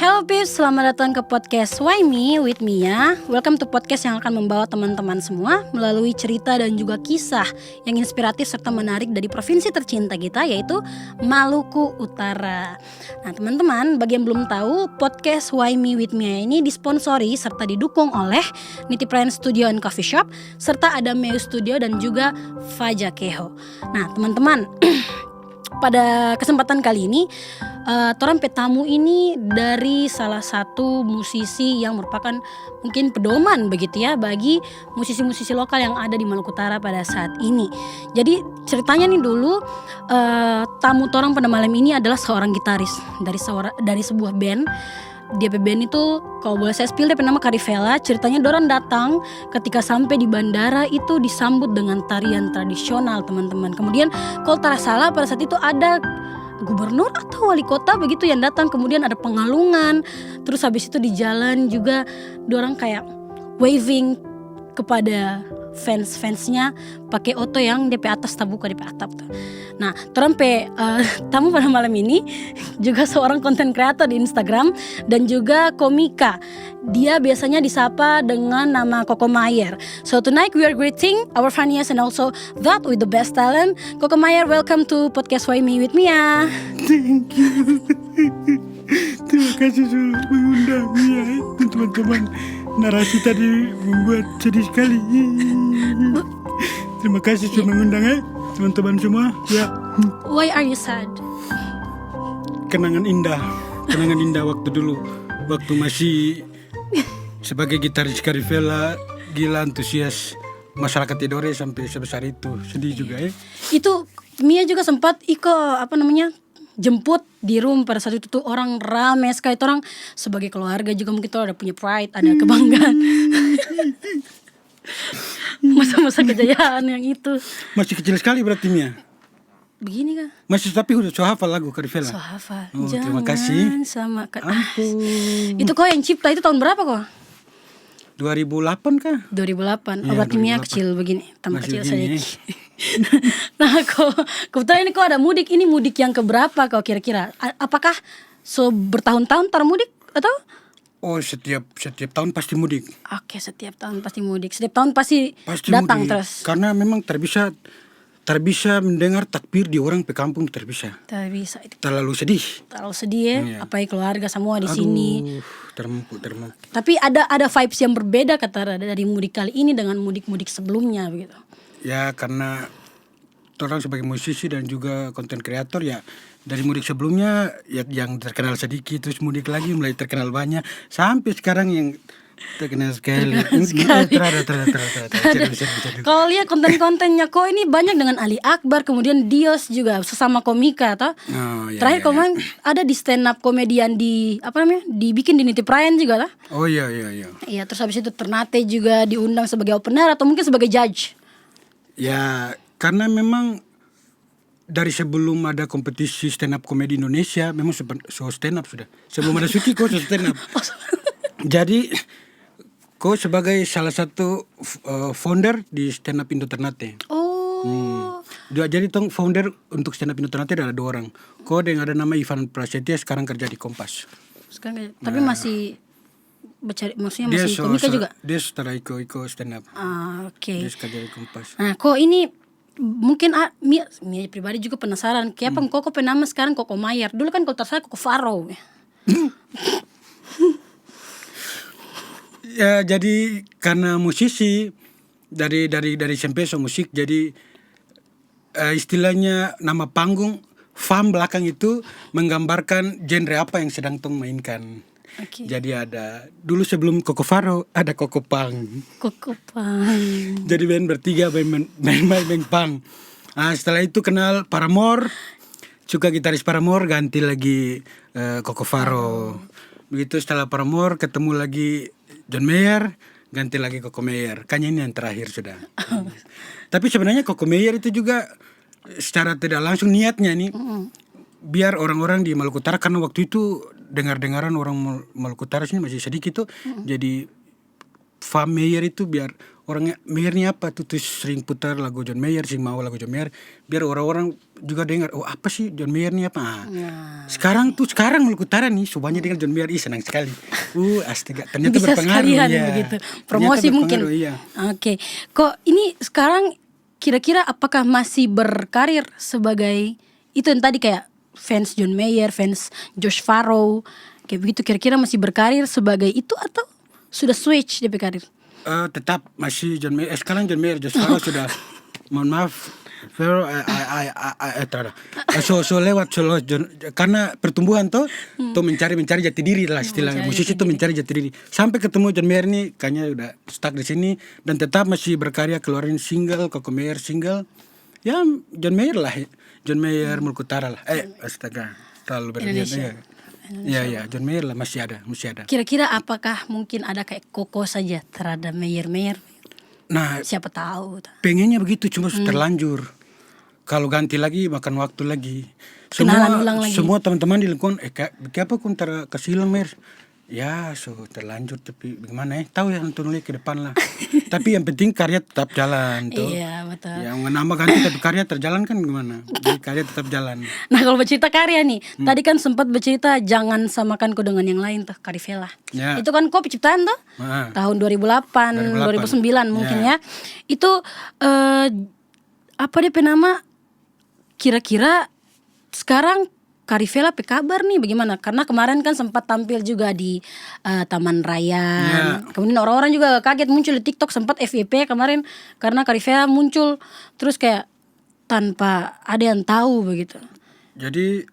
Hello peeps, selamat datang ke podcast Why Me with Mia. Welcome to podcast yang akan membawa teman-teman semua melalui cerita dan juga kisah yang inspiratif serta menarik dari provinsi tercinta kita, yaitu Maluku Utara. Nah teman-teman, bagi yang belum tahu, podcast Why Me with Mia ini disponsori serta didukung oleh Nitiprayan Studio and Coffee Shop serta ada Meu Studio dan juga Faja Keho. Nah teman-teman, pada kesempatan kali ini torang petamu ini dari salah satu musisi yang merupakan mungkin pedoman begitu ya bagi musisi-musisi lokal yang ada di Maluku Utara pada saat ini. Jadi ceritanya nih dulu tamu torang pada malam ini adalah seorang gitaris dari sebuah band. DP band itu kalau boleh saya spill DP nama Karivela. Ceritanya dorang datang ketika sampai di bandara itu disambut dengan tarian tradisional teman-teman. Kemudian kalau tak salah pada saat itu ada gubernur atau wali kota begitu yang datang. Kemudian ada pengalungan. Terus habis itu di jalan juga dorang kayak waving kepada fans-fansnya pakai oto yang DP atas tabuka DP atap tuh. Nah, tamu pada malam ini juga seorang content creator di Instagram dan juga komika. Dia biasanya disapa dengan nama Coco Mayer. So tonight we are greeting our funniest and also that with the best talent. Coco Mayer, welcome to podcast Why Me with Mia. Thank you. Terima kasih sudah mengundang Mia. Teman-teman, narasi tadi membuat sedih sekali. Terima kasih sudah mengundang teman-teman semua. Ya. Why are you sad? Kenangan indah waktu dulu, waktu masih sebagai gitaris Karivela, gila antusias masyarakat Tidore sampai sebesar itu. Sedih juga Itu Mia juga sempat jemput di room pada saat itu tuh orang rame sekali. Orang sebagai keluarga juga mungkin tuh ada punya pride, ada kebanggaan. Masa-masa kejayaan yang itu. Masih kecil sekali berarti Mia. Begini kah? Masih tapi udah so hafal lagu Karivela. So hafal. Oh, Jangan terima kasih. sama Kak. Ampun. Itu kok yang cipta itu tahun berapa kok? 2008 kah? 2008. Iya, Berarti Mia 2008. kecil begini, tambah Masih kecil begini, sedikit. Nah, kebetulan ini kok ada mudik. Ini mudik yang keberapa kok kira-kira? Apakah bertahun-tahun termudik atau? Oh, setiap tahun pasti mudik. Oke, setiap tahun pasti mudik. Setiap tahun pasti datang mudik. terus. Karena memang terbisa mendengar takbir di orang pe kampung terbisa. Bisa itu. Terlalu sedih. Terlalu sedih ya. Iya. Apalagi keluarga semua di sini. Termempu. Tapi ada vibes yang berbeda kata Rada dari mudik kali ini dengan mudik-mudik sebelumnya begitu. Ya karena orang sebagai musisi dan juga konten kreator ya, dari mudik sebelumnya ya yang terkenal sedikit, terus mudik lagi mulai terkenal banyak, sampai sekarang yang terkenal sekali. Kalau lihat konten-kontennya kok ini banyak dengan Ali Akbar, kemudian Dios juga sesama komika toh. Terakhir kemarin ada di stand up komedian dibikin di Nitiprayan juga lah. Oh iya. Iya, terus habis itu Ternate juga diundang sebagai opener atau mungkin sebagai judge. Ya, karena memang dari sebelum ada kompetisi stand up komedi Indonesia, memang so stand up sudah. Sebelum ada Suci kok so stand up. Jadi kok sebagai salah satu founder di stand up Indo Ternate. Jadi founder untuk stand up Indo Ternate ada 2 orang. Kok yang ada nama Ivan Prasetya sekarang kerja di Kompas. Sekarang tapi masih maksudnya masih komika juga. Dia setelah Iko stand up. Oke. Dia kerja di Kompas. Nah, kok ini mungkin Mia pribadi juga penasaran. Kenapa kok penama sekarang Coco Mayer? Dulu kan kalau tersalah Coco Faro. Ya jadi karena musisi dari SMP so musik, jadi istilahnya nama panggung fam belakang itu menggambarkan genre apa yang sedang tong mainkan. Okay. Jadi ada dulu sebelum Coco Faro ada Coco Pang. Coco Pang. Jadi band bertiga main pang. Setelah itu kenal Paramore, juga gitaris Paramore ganti lagi Coco Faro. Begitu setelah Paramore ketemu lagi John Mayer, ganti lagi Coco Mayer. Kayaknya ini yang terakhir sudah. Tapi sebenarnya Coco Mayer itu juga secara tidak langsung niatnya nih, biar orang-orang di Maluku Utara, karena waktu itu dengar-dengaran orang Maluku Utara sini masih sedikit tuh, jadi Fam Mayer itu biar orangnya Mayer nih apa tuh, terus sering putar lagu John Mayer, sering mau lagu John Mayer, biar orang-orang juga dengar, oh apa sih John Mayer nih apa. Sekarang Maluku Utara nih semuanya dengar John Mayer, senang sekali. Astaga, ternyata bisa berpengaruh sekalian ya. begitu. Promosi mungkin. Iya. Oke. Kok ini sekarang kira-kira apakah masih berkarir sebagai itu yang tadi kayak fans John Mayer, fans Josh Farro, kayak begitu, kira-kira masih berkarir sebagai itu atau sudah switch DP karir? Tetap masih John Mayer. Sekarang John Mayer, Josh Farro sudah, mohon maaf, Farro, so lewat John, karena pertumbuhan tuh mencari jati diri lah istilahnya. Musisi tuh mencari jati diri. Sampai ketemu John Mayer nih, kayaknya udah stuck di sini dan tetap masih berkarya, keluarin single, Koko Mayer single. Ya John Mayer lah, John Mayer Maluku Utara lah. Astaga, terlalu berlebihan. Ya, John Mayer lah masih ada. Kira-kira apakah mungkin ada kayak Koko saja terhadap Mayer? Nah, siapa tahu. Pengennya begitu, cuma terlanjur. Kalau ganti lagi makan waktu lagi. Kenalan ulang lagi. Semua teman-teman di lingkungan, kenapa kun kasih hilang Mayer? Ya, terlanjur, tapi bagaimana ya? Tahu ya, nonton lagi ke depan lah. Tapi yang penting karya tetap jalan tuh. Iya, betul. Yang nama ganti tapi karya terjalan kan gimana? Jadi karya tetap jalan. Nah, kalau bercerita karya nih, tadi kan sempat bercerita jangan samakanku dengan yang lain tuh, Karivela. Ya. Itu kan kok penciptaan tuh tahun 2008, 2009 mungkin ya. Itu apa dia penama? Kira-kira sekarang Karivela apa kabar nih, bagaimana? Karena kemarin kan sempat tampil juga di Taman Raya. Kemudian orang-orang juga kaget muncul di TikTok, sempat FYP kemarin karena Karivela muncul terus kayak tanpa ada yang tahu begitu. Jadi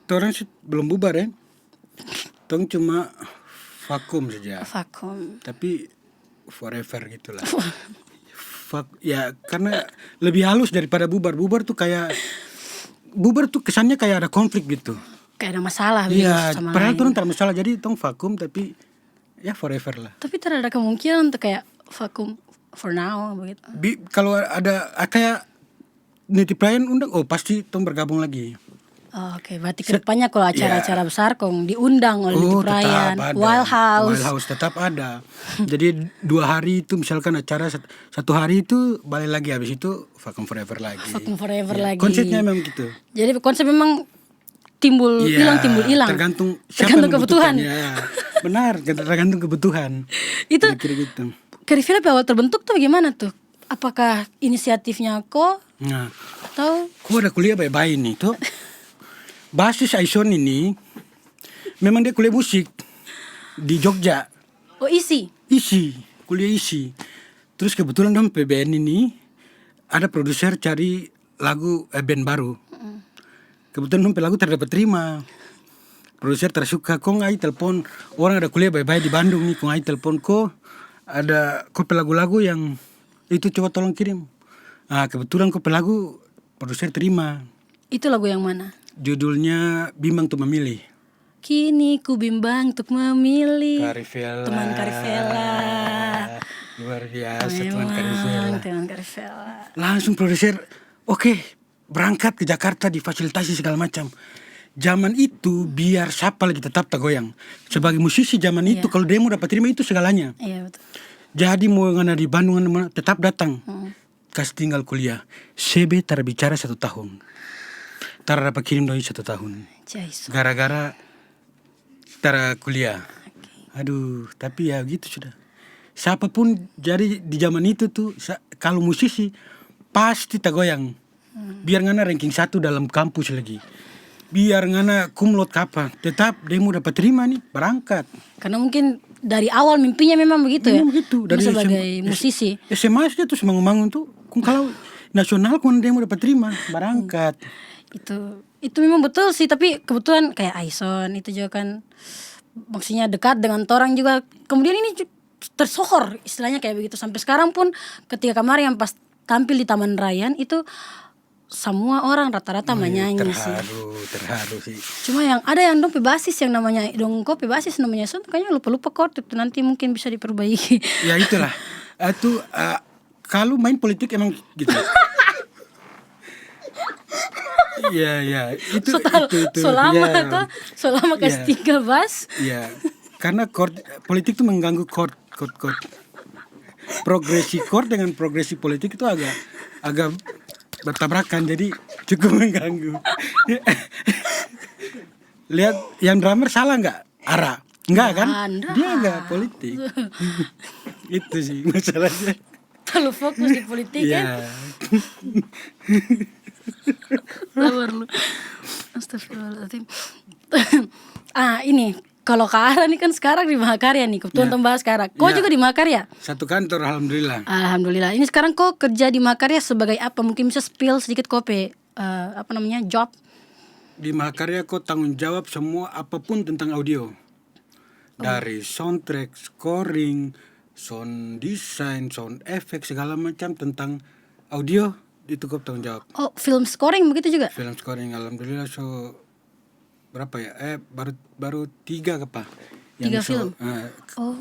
orang sih belum bubar ya. Tong cuma vakum saja. Vakum. Tapi forever gitulah. Ya karena lebih halus daripada bubar. Bubar tuh kesannya kayak ada konflik gitu. Kayak ada masalah iya, sama padahal lain. tuh tak masalah. Jadi tong vakum tapi ya forever lah. Tapi tidak ada kemungkinan untuk kayak vakum for now begitu. Kalau ada kayak nitip klien undang, pasti tong bergabung lagi. Oke, berarti kedepannya kalau acara-acara besar kong diundang oleh nitip klien. Wild House tetap ada. Jadi 2 hari itu misalkan acara 1 hari itu balik lagi, habis itu vakum forever lagi. Vakum forever lagi. Konsepnya memang gitu. Jadi konsep memang timbul hilang. Tergantung kebutuhan. Ya. Benar, tergantung kebutuhan. Itu gitu. Karivela awal terbentuk tuh gimana tuh? Apakah inisiatifnya kok? Nah, atau kok ada kuliah baik-baik nih tuh. Basis Aison ini memang dia kuliah musik di Jogja. Kuliah isi. Terus kebetulan dong PBN ini ada produser cari lagu band baru. Kebetulan dong lagu terdapat terima. Produser tersuka, kok ngai telepon orang ada kuliah baik-baik di Bandung nih, kok ngai telepon kok ada lagu-lagu yang itu coba tolong kirim. Nah, kebetulan lagu produser terima. Itu lagu yang mana? Judulnya Bimbang Untuk Memilih. Kini ku bimbang untuk memilih. Karivela. Teman Karivela. Luar biasa teman Karivela. Langsung produser, oke, berangkat ke Jakarta, difasilitasi segala macam. Zaman itu biar siapa lagi tetap tak goyang. Sebagai musisi zaman itu kalau demo dapat terima itu segalanya. Iya betul. Jadi mau ngana di Bandung tetap datang. Kasih tinggal kuliah. CB terbicara 1 tahun. Tara dapat kirim doi 1 tahun. Gara-gara tara kuliah. Aduh, tapi ya gitu sudah. Siapapun jadi di zaman itu tuh kalau musisi pasti tak goyang. Biar ngana ranking 1 dalam kampus lagi. Biar ngana kumlot kapan, tetap demo dapat terima nih, berangkat. Karena mungkin dari awal mimpinya memang begitu ya. Begitu. Dari sebagai musisi. SMA aja tuh semangun tuh. Kalau nasional kun demo dapat terima, berangkat. Itu memang betul sih, tapi kebetulan kayak Aison itu juga kan maksudnya dekat dengan orang juga. Kemudian ini tersohor istilahnya kayak begitu sampai sekarang pun ketika kemarin yang pas tampil di Taman Raya itu semua orang rata-rata menyanyi terharu sih. Cuma yang ada yang dong pebasis yang namanya dongko pebasis namanya Son kayaknya lupa chord itu, nanti mungkin bisa diperbaiki. Ya itulah. Itu kalau main politik emang gitu. Iya, itu selama kasih 3 bas. Iya. Karena politik itu mengganggu chord. progresi chord dengan progresi politik itu agak bertabrakan, jadi cukup mengganggu. Lihat yang drummer salah nggak? Ara? Enggak kan? Enggak. Dia nggak politik. Itu sih masalahnya. Terlalu fokus di politik kan? Iya. Sabar lu. Astagfirullahaladzim. Ini kalau Kak Ara nih kan sekarang di Mahakarya nih, kebetulan bahas sekarang. Kok juga di Mahakarya? Satu kantor, alhamdulillah. Alhamdulillah. Ini sekarang kok kerja di Mahakarya sebagai apa? Mungkin bisa spill sedikit kopi. Job? Di Mahakarya kok tanggung jawab semua apapun tentang audio. Dari soundtrack, scoring, sound design, sound effect, segala macam tentang audio itu kok tanggung jawab. Oh, film scoring begitu juga? Film scoring alhamdulillah berapa ya? Baru 3 apa? 3 film.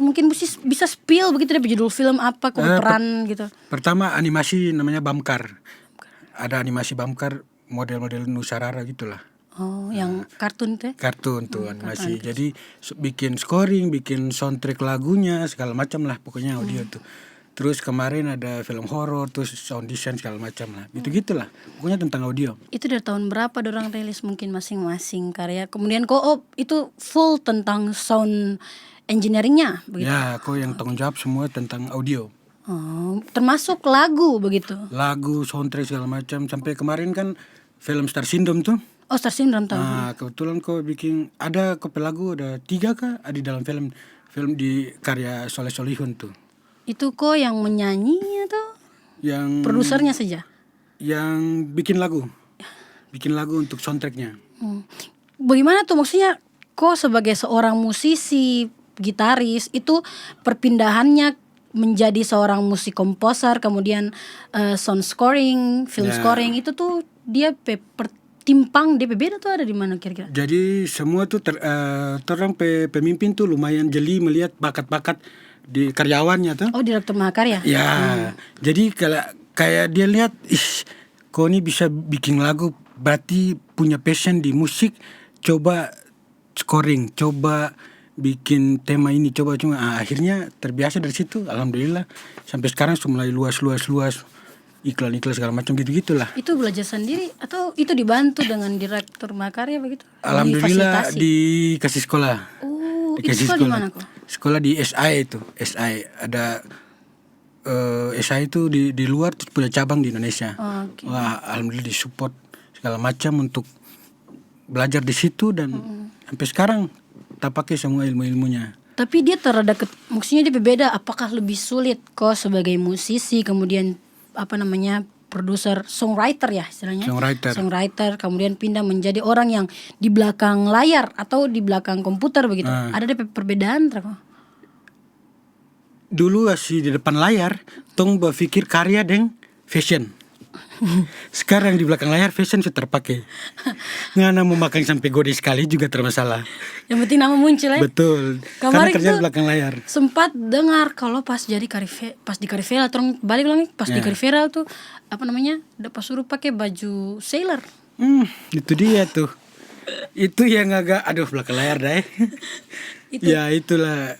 Mungkin bisa spill begitu deh judul film apa, peran gitu. Pertama animasi namanya Bamkar. Ada animasi Bamkar model-model Nusarara gitulah. Oh, yang kartun teh? Kartun tuh animasi. Jadi bikin scoring, bikin soundtrack lagunya segala macam lah pokoknya audio tuh. Terus kemarin ada film horor, terus sound design segala macam lah. Gitu-gitulah. Pokoknya tentang audio. Itu dari tahun berapa dorang rilis mungkin masing-masing karya. Kemudian kok itu full tentang sound engineeringnya begitu. Ya, kok yang tanggung jawab semua tentang audio. Oh, termasuk lagu begitu. Lagu, soundtrack segala macam. Sampai kemarin kan film Star Syndrome tuh. Oh, Star Syndrome tahu. Kebetulan kok bikin ada kopi lagu ada 3 kah ada di dalam film di karya Soleh Solihun tuh. Itu kok yang menyanyi atau Yang produsernya saja? Yang bikin lagu untuk soundtracknya. Bagaimana tuh maksudnya kok sebagai seorang musisi gitaris itu perpindahannya menjadi seorang musik komposer kemudian sound scoring, film scoring itu tuh dia timpang DP beda tuh ada di mana kira-kira? Jadi semua tuh terang pemimpin tuh lumayan jeli melihat bakat-bakat di karyawannya tuh. Oh, direktur Mahakarya. Ya, jadi kayak dia lihat, kok ini bisa bikin lagu, berarti punya passion di musik. Coba scoring, coba bikin tema ini, coba akhirnya terbiasa dari situ. Alhamdulillah sampai sekarang mulai luas iklan segala macam gitu-gitulah. Itu belajar sendiri atau itu dibantu dengan direktur Mahakarya begitu? Alhamdulillah dikasih sekolah. Oh, itu sekolah di mana kok? Sekolah di SI itu. SI ada SI itu di luar terus punya cabang di Indonesia. Oh, okay. Wah, alhamdulillah disupport segala macam untuk belajar di situ dan sampai sekarang tak pakai semua ilmu-ilmunya. Tapi dia maksudnya dia berbeda. Apakah lebih sulit kok sebagai musisi kemudian produser songwriter ya istilahnya songwriter kemudian pindah menjadi orang yang di belakang layar atau di belakang komputer begitu. Ada perbedaan dulu masih di depan layar tong berpikir karya dengan fashion. Sekarang di belakang layar fashion sudah terpakai. Ngana mau makan sampai gode sekali juga termasalah. Yang penting nama muncul ya. Betul. Kemarin karena kerja di belakang layar. Sempat dengar kalau pas di Karifera terus balik lagi pas di Karifera tuh dapat suruh pakai baju sailor. Itu dia tuh. Itu yang agak belakang layar dah. Ya itulah.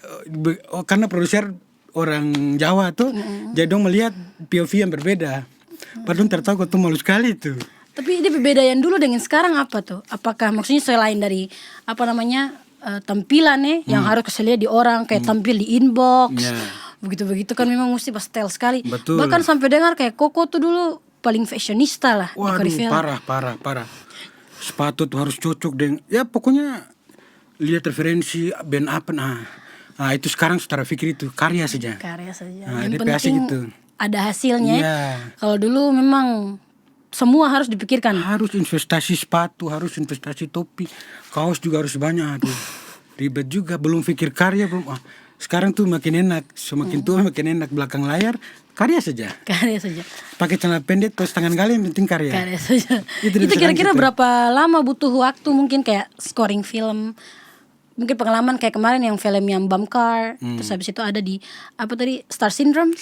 Karena produser orang Jawa tuh jadi dong melihat POV yang berbeda. Padahal tertawa tuh malu sekali tuh. Tapi ini perbedaan dulu dengan sekarang apa tuh? Apakah maksudnya selain dari tampilan yang harus keselihat di orang kayak tampil di inbox, begitu-begitu kan memang mesti pastel sekali. Betul. Bahkan sampai dengar kayak Koko tuh dulu paling fashionista lah. Waduh, di Karifera. parah. Sepatu tuh harus cocok dengan ya pokoknya lihat referensi band apa itu sekarang secara pikir itu karya saja. Yang penting gitu. Ada hasilnya. Kalau dulu memang semua harus dipikirkan. Harus investasi sepatu, harus investasi topi, kaos juga harus banyak. Ribet juga, belum pikir karya belum. Sekarang tuh makin enak, semakin tua makin enak belakang layar karya saja. Pakai celana pendek terus tangan kali yang penting karya. Karya saja. Itu kira-kira berapa lama butuh waktu mungkin kayak scoring film? Mungkin pengalaman kayak kemarin yang film yang Bamkar, terus habis itu ada di Star Syndrome.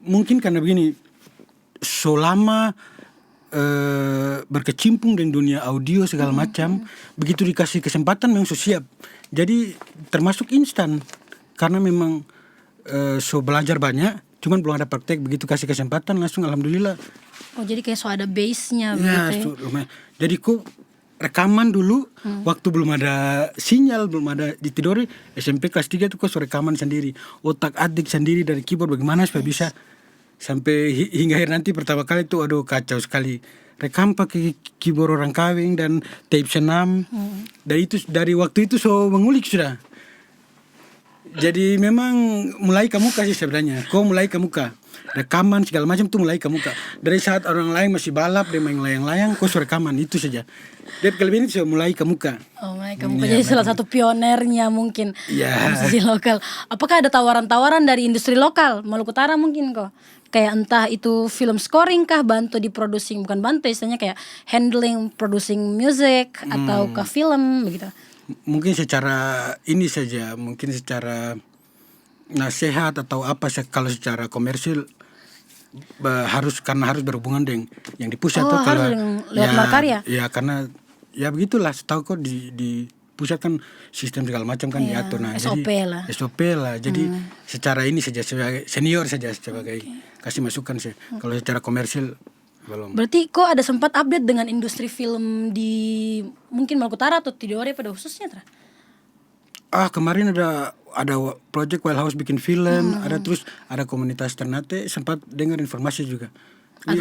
Mungkin karena begini, selama berkecimpung dengan dunia audio segala macam, begitu dikasih kesempatan memang siap. Jadi termasuk instan karena memang so belajar banyak, cuman belum ada praktek, begitu kasih kesempatan langsung alhamdulillah. Oh jadi kayak so ada base-nya Ya, begitu ya. lumayan. Jadi ku rekaman dulu waktu belum ada sinyal, belum ada di tidori SMP kelas 3 tuh ku so rekaman sendiri, otak adik sendiri dari keyboard bagaimana supaya bisa sampai hingga akhir nanti pertama kali tuh aduh kacau sekali. Rekam pakai keyboard orang kawin dan tape senam. Dari waktu itu so mengulik sudah. Jadi memang mulai ke muka sih sebenarnya. Kau mulai ke muka. Rekaman segala macam tuh mulai ke muka. Dari saat orang lain masih balap, dia main layang-layang, kau rekaman itu saja. Dia kelebihan itu mulai ke muka. Oh my kamu jadi salah satu pionernya mungkin musisi lokal. Apakah ada tawaran-tawaran dari industri lokal Maluku Utara mungkin kok? Kayak entah itu film scoring kah, bantu di producing, bukan bantu istilahnya kayak handling producing music atau ke film begitu. Mungkin secara ini saja, mungkin secara nasihat atau apa kalau secara komersil harus berhubungan dengan yang di pusat tuh kalau lewat Malkarya. Ya karena ya begitulah, setahu kok di pusat kan sistem segala macam kan diatur. Nah, SOP jadi, lah. SOP lah. Jadi secara ini saja sebagai senior saja sebagai kasih masukan sih. Kalau secara komersil belum. Berarti kok ada sempat update dengan industri film di mungkin Maluku Utara atau Tidore pada khususnya Tra? Kemarin ada project Wild House bikin film, ada komunitas Ternate, sempat dengar informasi juga.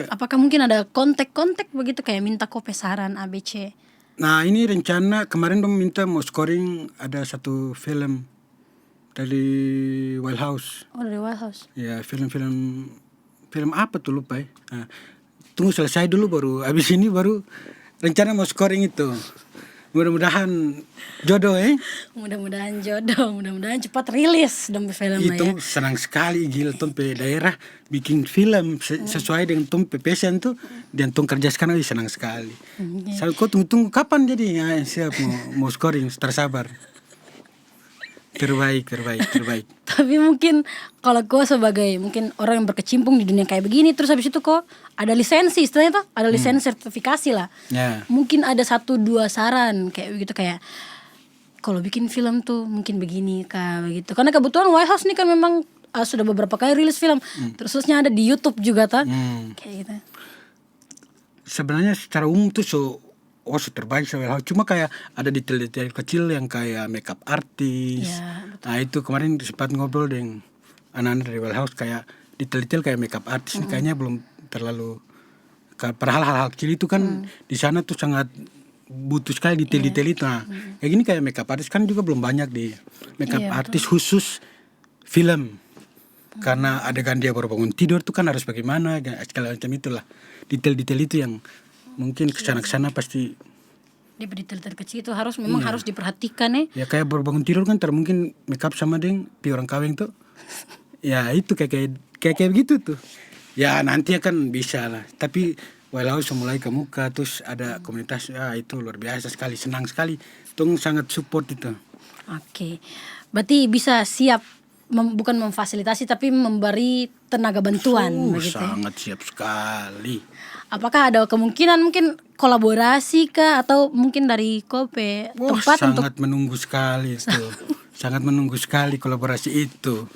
Apakah mungkin ada kontak-kontak begitu kayak minta kopi saran ABC? Nah ini rencana kemarin dong minta mau scoring ada satu film dari Wild House. Oh dari Wild House. Ya film apa tuh lupa ya. Nah, tunggu selesai dulu baru abis ini baru rencana mau scoring itu. Mudah-mudahan jodoh Mudah-mudahan jodoh, mudah-mudahan cepat rilis dong filmnya itu ya. senang sekali gila tompe daerah bikin film sesuai dengan tompe passion tuh dan tong kerja sekarang senang sekali. Saya kok tunggu kapan jadi ya, siap mau scoring tersabar. Terbaik. Tapi mungkin kalau gue sebagai mungkin orang yang berkecimpung di dunia kayak begini, terus habis itu kok ada lisensi istilahnya tuh, ada lisensi sertifikasi lah. Mungkin ada 1-2 saran kayak begitu, kayak kalau bikin film tuh mungkin begini kah begitu. Karena kebetulan White House nih kan memang sudah beberapa kali rilis film, terusnya ada di YouTube juga tuh. Kayak gitu. Sebenarnya secara umum tuh terbaik cuma kayak ada detail-detail kecil yang kayak makeup artis. Nah itu kemarin sempat ngobrol dengan anak-anak dari Wild House kayak detail-detail kayak makeup artis kayaknya belum terlalu. Padahal hal-hal kecil itu kan di sana tuh sangat butuh sekali detail-detail itu. Nah kayak gini kayak makeup artis kan juga belum banyak di makeup artis khusus film. Karena adegan dia baru bangun tidur tuh kan harus bagaimana segala macam itulah. Detail-detail itu yang mungkin kesana pasti di detail kecil itu memang harus diperhatikan ya. Ya kayak baru bangun tidur kan mungkin make up sama deng pi orang kawin tuh. Ya itu kayak begitu tuh. Ya nanti akan bisa lah. Tapi walau mulai ke muka terus ada komunitas itu luar biasa sekali, senang sekali. Tung sangat support itu. Oke. Berarti bisa siap bukan memfasilitasi tapi memberi tenaga bantuan begitu. Sangat siap sekali. Apakah ada kemungkinan mungkin kolaborasi kah atau mungkin dari Kope tempat sangat menunggu sekali itu. Sangat menunggu sekali kolaborasi itu.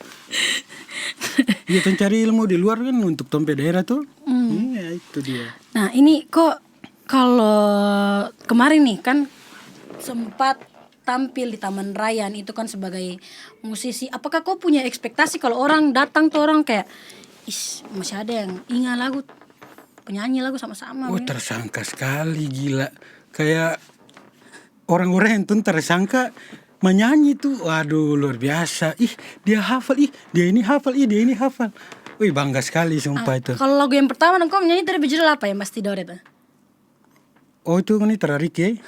Iya, cari ilmu di luar kan untuk tompe daerah tuh. Iya, itu dia. Nah, ini kok kalau kemarin nih kan sempat tampil di Taman Rayan itu kan sebagai musisi. Apakah kau punya ekspektasi kalau orang datang tuh orang kayak masih ada yang ingat lagu penyanyi lagu sama-sama. Tersangka sekali gila. Kayak orang-orang yang tuh tersangka menyanyi tuh, waduh luar biasa. Dia hafal, dia ini hafal, dia ini hafal. Wih bangga sekali sumpah itu. Kalau lagu yang pertama kau menyanyi dari berjudul apa ya Mas Tidore tuh? Itu kan Terarike.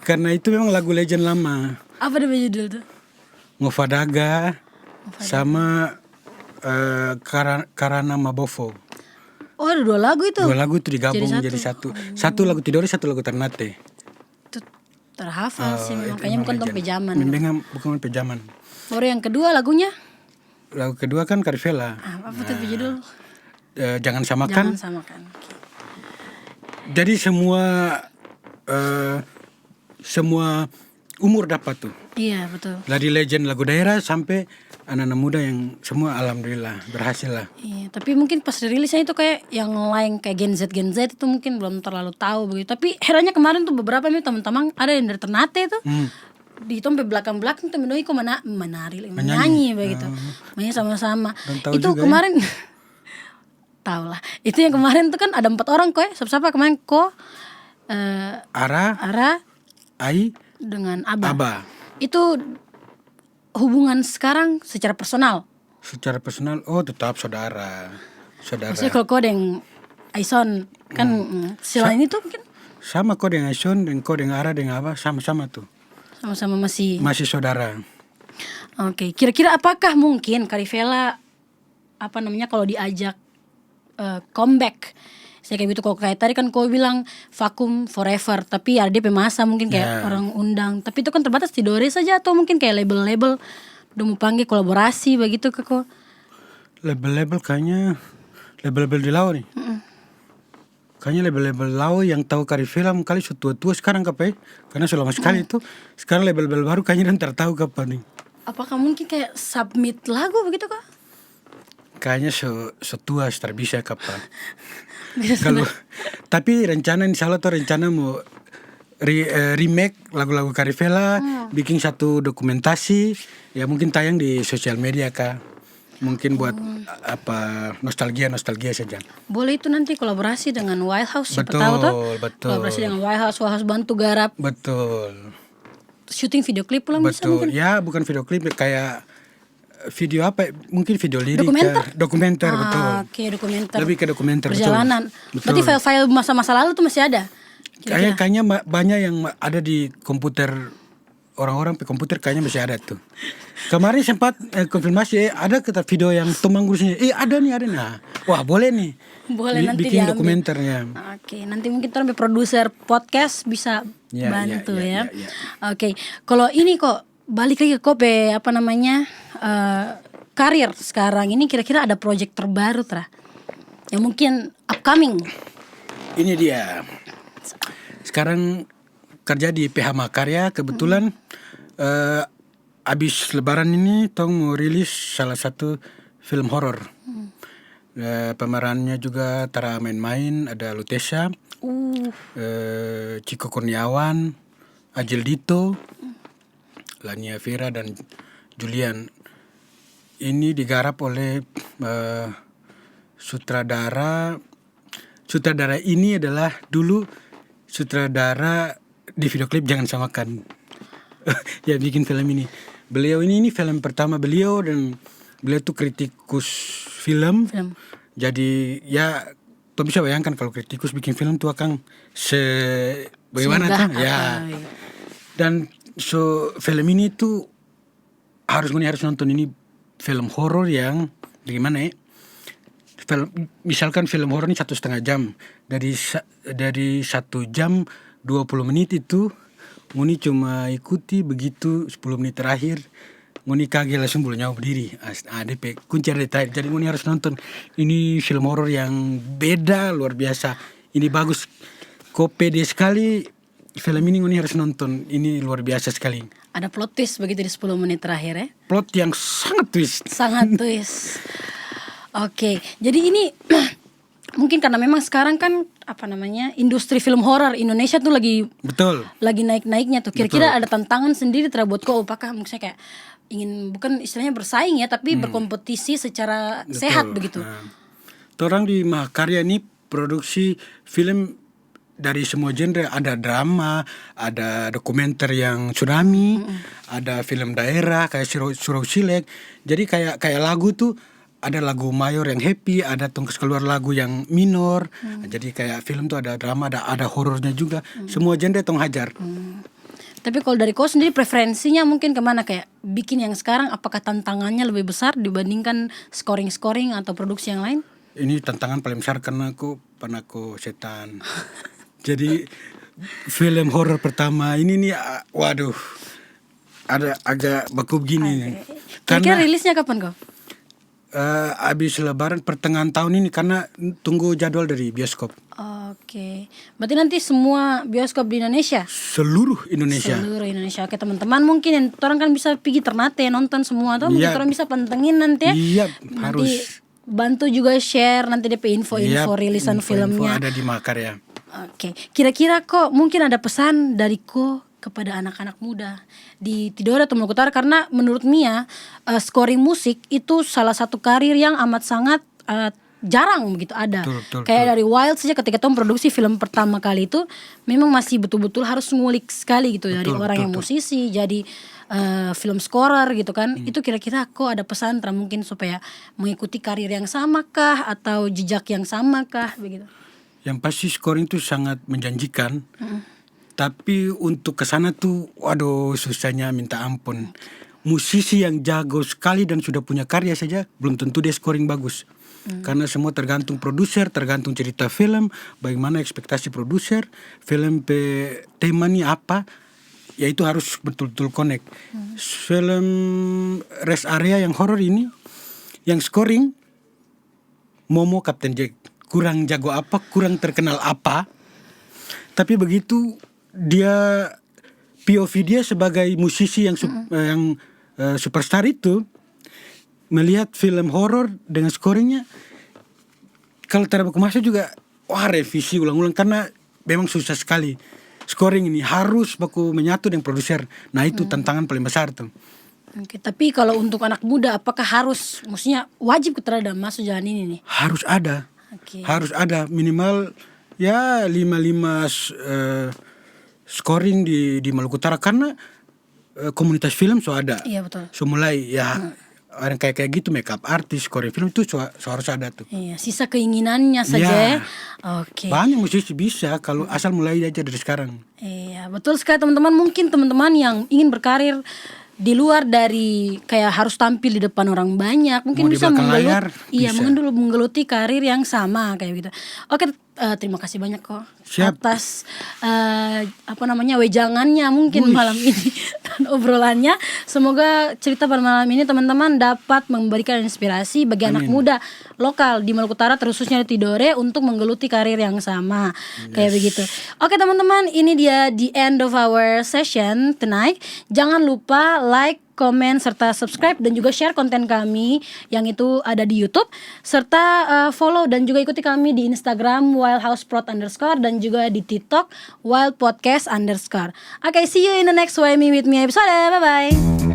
Karena itu memang lagu legend lama. Apa dia berjudul tuh? Ngofadaga sama Karana Mabofo. Oh ada 2 lagu itu? 2 lagu itu digabung jadi satu. Satu lagu Tidore, satu lagu Ternate. Itu terhafal sih makanya bukan tompe zaman. Bukan tompe zaman. Baru yang kedua lagunya? Lagu kedua kan Karivela. Apa tuh berjudul? Jangan Samakan. Jangan Samakan. Okay. Jadi semua umur dapat tuh. Iya betul. Dari legend lagu daerah sampai anak-anak muda yang semua alhamdulillah berhasil lah. Iya, tapi mungkin pas rilisnya itu kayak yang lain kayak Gen Z itu mungkin belum terlalu tahu begitu. Tapi herannya kemarin tuh beberapa nih teman-teman ada yang dari Ternate tuh. Di tombe belakang-belakang tuh menoi kok menyanyi begitu. Mainnya sama-sama. Itu juga kemarin tahu lah. Itu yang kemarin tuh kan ada 4 orang kok ya. Siapa kemarin kok Ara, Ai dengan Aba. Aba. Itu hubungan sekarang secara personal. Secara personal, oh tetap saudara. Maksudnya kalau kau dengan Aison kan selain itu mungkin sama kau dengan Aison dan kau dengan Ara dengan Aba sama-sama tuh. Sama-sama masih saudara. Oke, kira-kira apakah mungkin Karivela kalau diajak comeback? Saya kayak gitu, kalau kayak tadi kan kau bilang vakum forever, tapi ada DP masa mungkin kayak orang undang, tapi itu kan terbatas di Dore saja atau mungkin kayak label-label udah mau panggil kolaborasi begitu ke kau? Label-label kayaknya label-label di Lao nih. Kayaknya label-label Lao yang tahu Karivela kali tua-tua sekarang kapan? Karena sudah lama sekali itu. Sekarang label-label baru kayaknya dan tertahu kapan nih. Apakah mungkin kayak submit lagu begitu kah? Kayaknya setua bisa kapan. Kalau tapi rencana insya Allah tuh rencana mau remake lagu-lagu Karivela, bikin satu dokumentasi, ya mungkin tayang di sosial media kah. Mungkin buat nostalgia saja. Boleh itu nanti kolaborasi dengan Wild House, siapa tahu tuh. Betul. Kolaborasi dengan Wild House bantu garap. Betul. Syuting video klip pulang bisa Betul. mungkin. Ya bukan video klip, kayak video mungkin video lirik. Dokumenter betul. Oke, dokumenter. Lebih ke dokumenter. Perjalanan. Betul. Berarti file-file masa-masa lalu tuh masih ada? Kayaknya banyak yang ada di komputer. Orang-orang pe komputer kayaknya masih ada tuh. Kemarin sempat konfirmasi ada kita video yang Tomang Gurusnya. Ada nih. Nah, wah boleh nih. Boleh nanti bikin diambil. dokumenternya. Oke, nanti mungkin sampai produser podcast bisa bantu ya. Oke, kalau ini kok balik lagi ke Kope karir sekarang ini, kira-kira ada project terbaru yang mungkin upcoming? Ini dia. Sekarang kerja di PH Makarya kebetulan. Abis lebaran ini tong mau rilis salah satu film horor. Pemerannya juga Tara main-main, ada Lutesha, Ciko Kurniawan, Ajil Dito, Lania Vera dan Julian. Ini digarap oleh sutradara ini adalah dulu sutradara di video klip Jangan Samakan. Ya bikin film ini. Beliau ini film pertama beliau, dan beliau tuh kritikus film. Jadi ya tuh bisa bayangkan kalau kritikus bikin film tuh akan bagaimana tuh ya. Dan film ini tuh harus nonton ini film horor yang bagaimana ya? Misalkan film horor ini 1,5 jam. Dari 1 jam 20 menit itu Nguni cuma ikuti begitu 10 menit terakhir Nguni kaget langsung bulu nyawa berdiri. DP kunci detail. Jadi Nguni harus nonton. Ini film horor yang beda luar biasa. Ini bagus. Kok pede sekali film ini, Nguni harus nonton. Ini luar biasa sekali. Ada plot twist begitu di 10 menit terakhir ya? Plot yang sangat twist. Oke, jadi ini mungkin karena memang sekarang kan industri film horor Indonesia tuh lagi naik-naiknya tuh. Kira-kira ada tantangan sendiri terbuat kok, apakah misalnya kayak ingin bukan istilahnya bersaing ya, tapi berkompetisi secara sehat begitu. Orang di Mahakarya ini produksi film dari semua genre, ada drama, ada dokumenter yang tsunami, ada film daerah kayak Surau Silek. Jadi kayak lagu tuh ada lagu mayor yang happy, ada tungkus keluar lagu yang minor. Jadi kayak film tuh ada drama, ada horornya juga. Semua genre tong hajar. Tapi kalau dari kau sendiri preferensinya mungkin kemana? Kayak bikin yang sekarang, apakah tantangannya lebih besar dibandingkan scoring atau produksi yang lain? Ini tantangan paling besar karena aku penakut setan. Jadi film horor pertama ini nih, waduh, ada agak baku begini. Kira-kira rilisnya kapan kok? habis lebaran pertengahan tahun ini karena tunggu jadwal dari bioskop. Oke. Berarti nanti semua bioskop di Indonesia? Seluruh Indonesia. Seluruh Indonesia. Oke teman-teman, mungkin yang orang kan bisa pergi Ternate nonton semua atau mungkin orang bisa pantengin nanti ya. Iya, Nanti harus. bantu juga share nanti DP info-info rilisan filmnya. Ada di Makar ya. Oke. Kira-kira kok mungkin ada pesan dari kok kepada anak-anak muda di Tidore atau Maluku Utara, karena menurut Mia scoring musik itu salah satu karir yang amat sangat jarang begitu ada. Betul. Kayak dari Wild saja ketika Tom produksi film pertama kali itu memang masih betul-betul harus ngulik sekali gitu dari orang yang musisi jadi film scorer gitu kan. Itu kira-kira kok ada pesan mungkin supaya mengikuti karir yang samakah atau jejak yang samakah begitu? Yang pasti scoring itu sangat menjanjikan. Tapi untuk kesana tuh, waduh susahnya minta ampun. Musisi yang jago sekali dan sudah punya karya saja belum tentu dia scoring bagus. Karena semua tergantung produser, tergantung cerita film, bagaimana ekspektasi produser, film tema ini apa, ya itu harus betul-betul connect. Film Rest Area yang horor ini, yang scoring Momo Captain Jack, kurang jago apa, kurang terkenal apa, tapi begitu dia POV dia sebagai musisi yang superstar itu melihat film horor dengan scoringnya, kalau tidak berkemasnya juga revisi ulang-ulang karena memang susah sekali scoring ini, harus baku menyatu dengan produser. Nah itu tantangan paling besar tuh. Oke, tapi kalau untuk anak muda apakah harus, maksudnya wajib terhadap masuk jalan ini nih? Harus ada. Harus ada minimal ya 5 scoring di Maluku Utara karena komunitas film ada. Iya betul. So mulai ya orang kayak gitu makeup artis, scoring film itu harus ada tuh. Iya, sisa keinginannya saja. Oke. Banyak musisi bisa kalau asal mulai aja dari sekarang. Iya, betul sekali teman-teman. Mungkin teman-teman yang ingin berkarir di luar dari kayak harus tampil di depan orang banyak, mungkin bisa menggeluti karir yang sama kayak gitu. Oke, terima kasih banyak kok. Siap. Atas wejangannya mungkin malam ini dan obrolannya. Semoga cerita pada malam ini teman-teman dapat memberikan inspirasi bagi anak muda lokal di Maluku Utara, terkhususnya di Tidore, untuk menggeluti karir yang sama kayak begitu. Oke teman-teman, ini dia the end of our session tonight. Jangan lupa like, komen, serta subscribe dan juga share konten kami yang itu ada di YouTube, serta follow dan juga ikuti kami di Instagram wildhouseprod_ dan juga di TikTok wildpodcast_. Okay, see you in the next Why Me With Me episode. Bye bye.